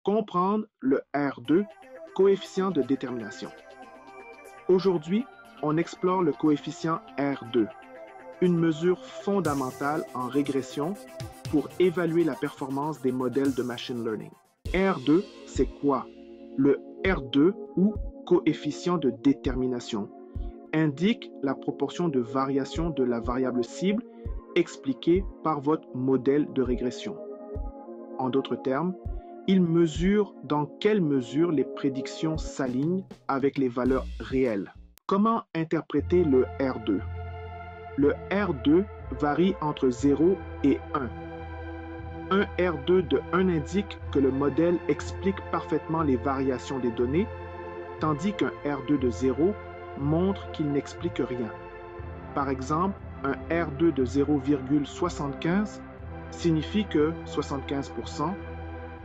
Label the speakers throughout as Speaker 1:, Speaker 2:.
Speaker 1: Comprendre le R2, coefficient de détermination. Aujourd'hui, on explore le coefficient R2, une mesure fondamentale en régression pour évaluer la performance des modèles de machine learning. R2, c'est quoi? Le R2, ou coefficient de détermination, indique la proportion de variation de la variable cible expliquée par votre modèle de régression. En d'autres termes, il mesure dans quelle mesure les prédictions s'alignent avec les valeurs réelles. Comment interpréter le R2? Le R2 varie entre 0 et 1. Un R2 de 1 indique que le modèle explique parfaitement les variations des données, tandis qu'un R2 de 0 montre qu'il n'explique rien. Par exemple, un R2 de 0,75 signifie que 75%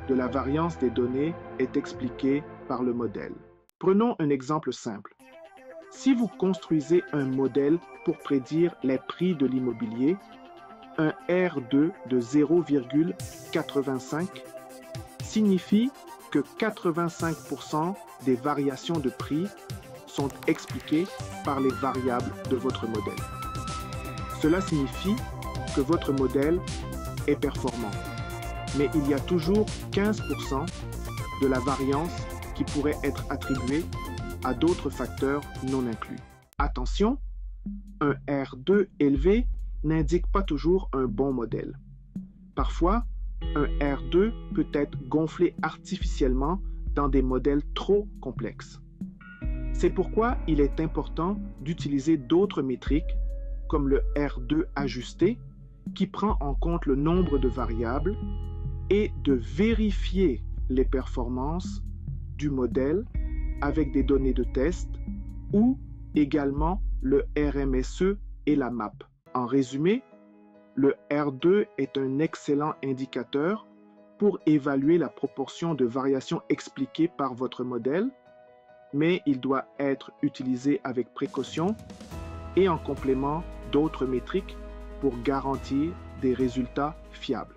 Speaker 1: de la variance des données est expliquée par le modèle. Prenons un exemple simple. Si vous construisez un modèle pour prédire les prix de l'immobilier, un R2 de 0,85 signifie que 85% des variations de prix sont expliquées par les variables de votre modèle. Cela signifie que votre modèle est performant, mais il y a toujours 15% de la variance qui pourrait être attribuée à d'autres facteurs non inclus. Attention, un R2 élevé n'indique pas toujours un bon modèle. Parfois, un R2 peut être gonflé artificiellement dans des modèles trop complexes. C'est pourquoi il est important d'utiliser d'autres métriques comme le R2 ajusté qui prend en compte le nombre de variables et de vérifier les performances du modèle avec des données de test ou également le RMSE et la MAP. En résumé, le R2 est un excellent indicateur pour évaluer la proportion de variations expliquées par votre modèle, mais il doit être utilisé avec précaution et en complément d'autres métriques pour garantir des résultats fiables.